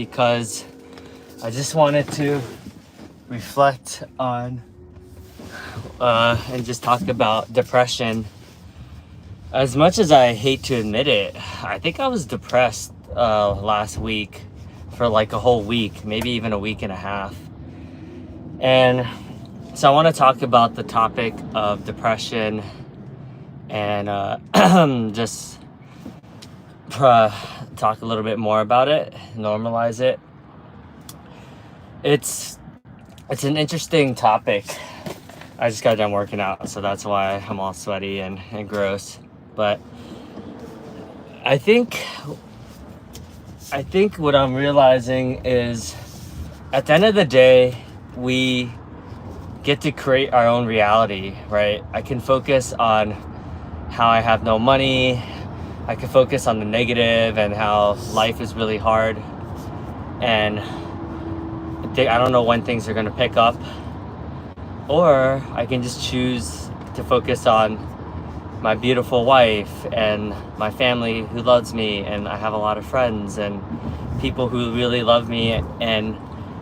because I just wanted to reflect on and just talk about depression. As much as I hate to admit it, I think I was depressed last week for like a whole week, maybe even a week and a half. And so I want to talk about the topic of depression and just talk a little bit more about it, normalize it. It's an interesting topic. I just got done working out, so that's why I'm all sweaty and gross. But I think what I'm realizing is at the end of the day, we get to create our own reality, right? I can focus on how I have no money. I can focus on the negative and how life is really hard. And I don't know when things are going to pick up. Or I can just choose to focus on my beautiful wife and my family who loves me, and I have a lot of friends and people who really love me.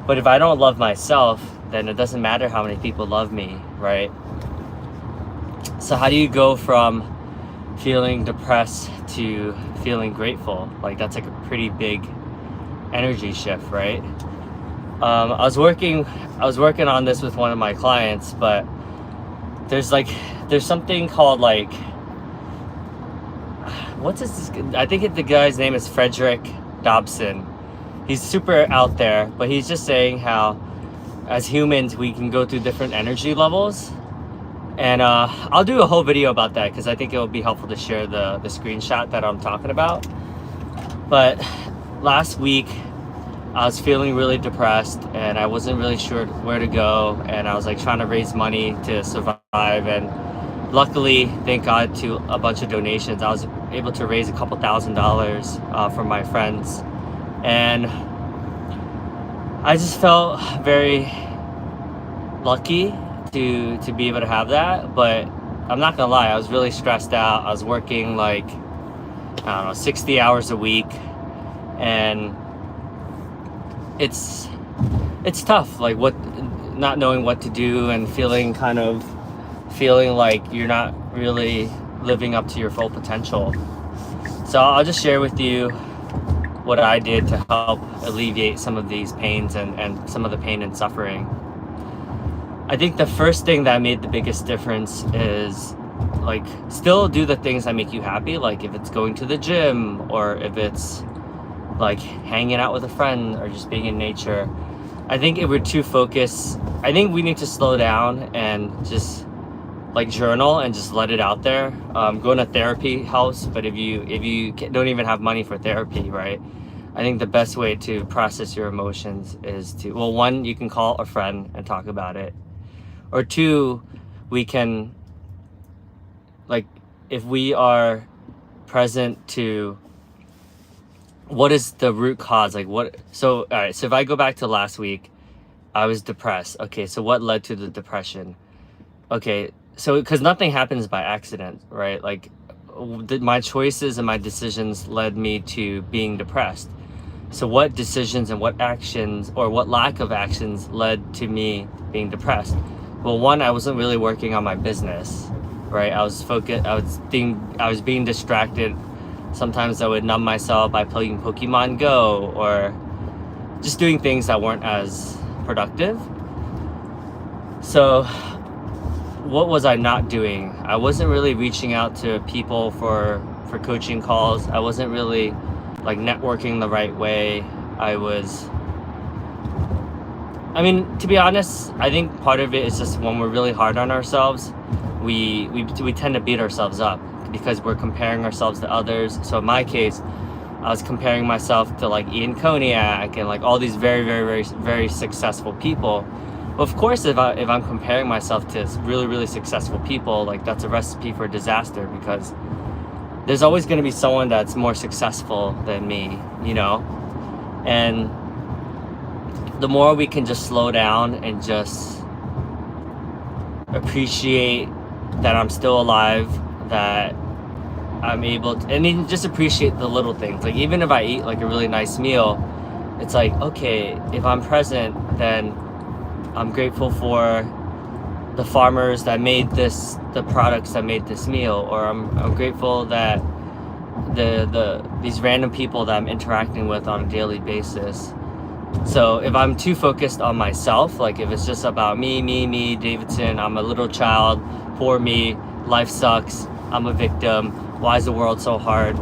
But if I don't love myself, then it doesn't matter how many people love me, right? So how do you go from feeling depressed to feeling grateful? Like, that's like a pretty big energy shift, right? I was working on this with one of my clients, but there's something called like, I think the guy's name is Frederick Dobson. He's super out there, but he's just saying how as humans we can go through different energy levels. And I'll do a whole video about that because I think it will be helpful to share the screenshot that I'm talking about. But last week I was feeling really depressed and I wasn't really sure where to go, and I was like trying to raise money to survive, and luckily, thank God, to a bunch of donations, I was able to raise a couple $1,000s from my friends, and I just felt very lucky to be able to have that. But I'm not gonna lie, I was really stressed out. I was working like, I don't know, 60 hours a week, and it's tough, like not knowing what to do and feeling like you're not really living up to your full potential. So I'll just share with you what I did to help alleviate some of these pains and some of the pain and suffering. I think the first thing that made the biggest difference is like still do the things that make you happy, like if it's going to the gym or if it's like hanging out with a friend or just being in nature. I think if we're too focused, I think we need to slow down and just like journal and just let it out there. Going to therapy helps, but if you don't even have money for therapy, right? I think the best way to process your emotions is to, well, one, you can call a friend and talk about it, or two, we can, like, if we are present to what is the root cause, like what, so all right, so if I go back to last week, I was depressed. Okay, so what led to the depression? Okay, so because nothing happens by accident, right? Like my choices and my decisions led me to being depressed. So what decisions and what actions or what lack of actions led to me being depressed? Well, one, I wasn't really working on my business, right? I was focused, I was being distracted. Sometimes I would numb myself by playing Pokemon Go or just doing things that weren't as productive. So what was I not doing? I wasn't really reaching out to people for coaching calls. I wasn't really like networking the right way. To be honest, I think part of it is just when we're really hard on ourselves, we tend to beat ourselves up because we're comparing ourselves to others. So in my case, I was comparing myself to like Ian Koniak and like all these very, very, very, very successful people. But of course, if I'm comparing myself to really, really successful people, like that's a recipe for disaster, because there's always going to be someone that's more successful than me, you know? And the more we can just slow down and just appreciate that I'm still alive, that I'm able to, and then just appreciate the little things. Like even if I eat like a really nice meal, it's like, okay, if I'm present, then I'm grateful for the farmers that made the products that made this meal, or I'm grateful that these random people that I'm interacting with on a daily basis. So if I'm too focused on myself, like if it's just about me, Davidson, I'm a little child, poor me, life sucks, I'm a victim, why is the world so hard,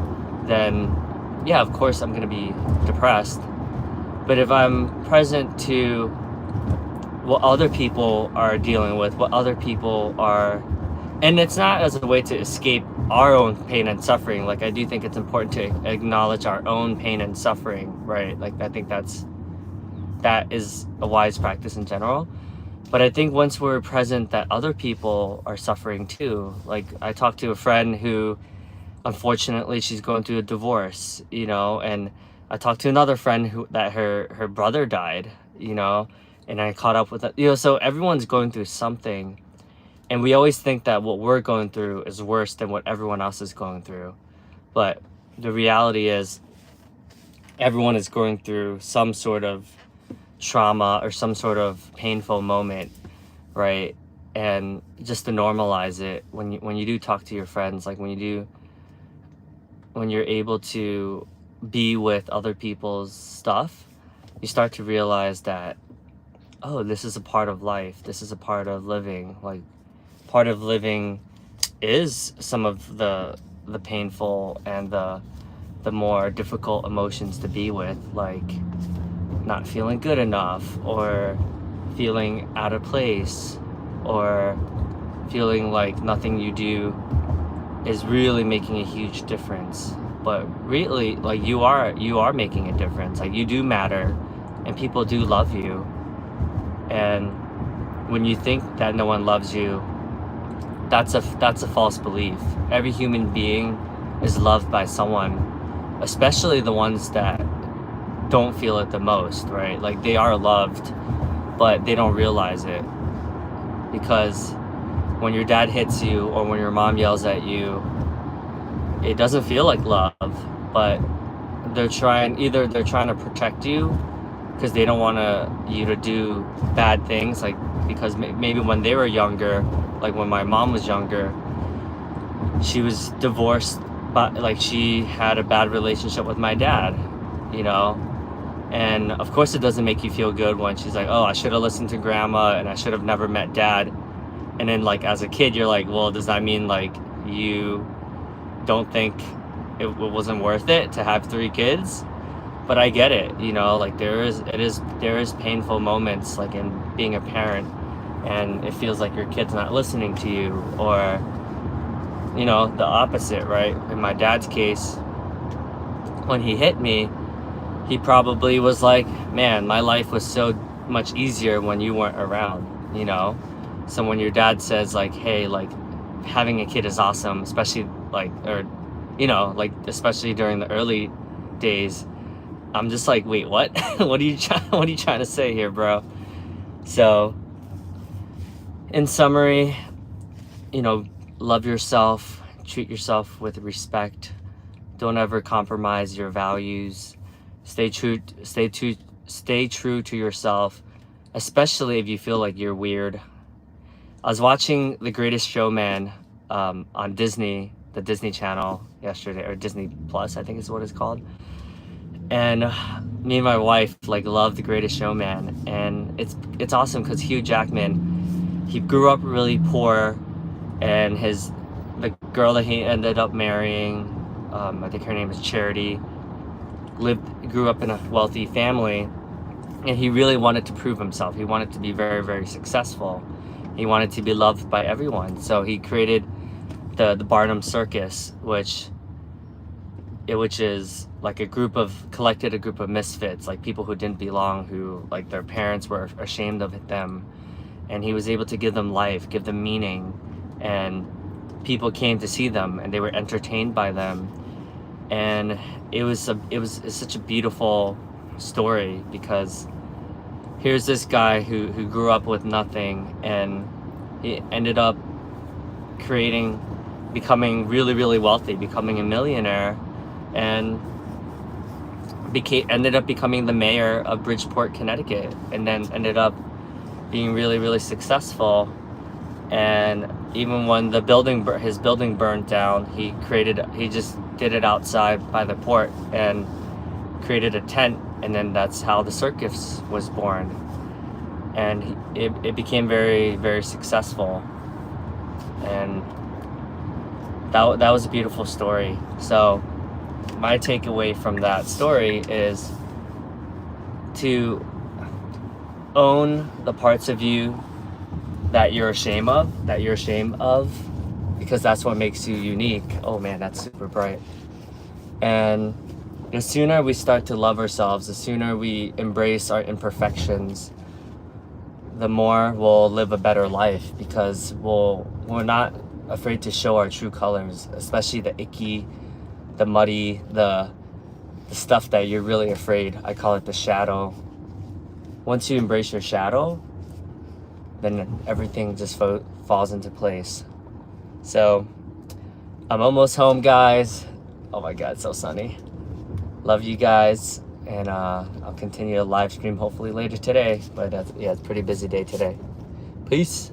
then yeah, of course I'm gonna be depressed. But if I'm present to what other people are dealing with, what other people are, and it's not as a way to escape our own pain and suffering. Like, I do think it's important to acknowledge our own pain and suffering, right? Like, I think that is a wise practice in general. But I think once we're present that other people are suffering too. Like, I talked to a friend who, unfortunately, she's going through a divorce, and I talked to another friend that her brother died, and I caught up with that, so everyone's going through something. And we always think that what we're going through is worse than what everyone else is going through. But the reality is everyone is going through some sort of trauma or some sort of painful moment, right? And just to normalize it, when you do talk to your friends, like when you're able to be with other people's stuff, you start to realize that, oh, this is a part of life. This is a part of living. Like, part of living is some of the painful and the more difficult emotions to be with, like not feeling good enough, or feeling out of place, or feeling like nothing you do is really making a huge difference. But really, like, you are making a difference. Like, you do matter, and people do love you. And when you think that no one loves you, that's a false belief. Every human being is loved by someone, especially the ones that don't feel it the most, right? Like, they are loved, but they don't realize it. Because when your dad hits you, or when your mom yells at you, it doesn't feel like love, but they're trying to protect you, because they don't want you to do bad things. Like, because maybe when they were younger, like when my mom was younger, she was divorced, but like she had a bad relationship with my dad, and of course it doesn't make you feel good when she's like, oh, I should have listened to grandma and I should have never met dad. And then, like, as a kid, you're like, well, does that mean like you don't think it wasn't worth it to have 3 kids? But I get it, like there is painful moments, like in being a parent, and it feels like your kid's not listening to you, or the opposite, right? In my dad's case, when he hit me, he probably was like, man, my life was so much easier when you weren't around, So when your dad says like, hey, like, having a kid is awesome, especially like, or especially during the early days, I'm just like, wait, what? What are you trying to say here, bro? So, in summary, love yourself, treat yourself with respect. Don't ever compromise your values. Stay true to yourself, especially if you feel like you're weird. I was watching The Greatest Showman on Disney, the Disney Channel yesterday, or Disney Plus, I think is what it's called. And me and my wife like love The Greatest Showman, and it's awesome because Hugh Jackman, he grew up really poor, and the girl that he ended up marrying, I think her name is Charity, grew up in a wealthy family, and he really wanted to prove himself. He wanted to be very, very successful. He wanted to be loved by everyone, so he created the Barnum Circus, which is like collected a group of misfits, like people who didn't belong, who like their parents were ashamed of them, and he was able to give them life, give them meaning, and people came to see them and they were entertained by them. And it's such a beautiful story, because here's this guy who grew up with nothing, and he ended up becoming really, really wealthy, becoming a millionaire. And ended up becoming the mayor of Bridgeport, Connecticut, and then ended up being really, really successful. And even when his building burned down, he just did it outside by the port and created a tent, and then that's how the circus was born. And it became very, very successful. And that was a beautiful story. So my takeaway from that story is to own the parts of you that you're ashamed of, because that's what makes you unique. Oh man, that's super bright. And the sooner we start to love ourselves, the sooner we embrace our imperfections, the more we'll live a better life, because we're not afraid to show our true colors, especially the icky, the muddy, the stuff that you're really afraid. I call it the shadow. Once you embrace your shadow, then everything just falls into place. So I'm almost home, guys. Oh my god, it's so sunny. Love you guys, and I'll continue to live stream hopefully later today, but yeah, it's a pretty busy day today. Peace.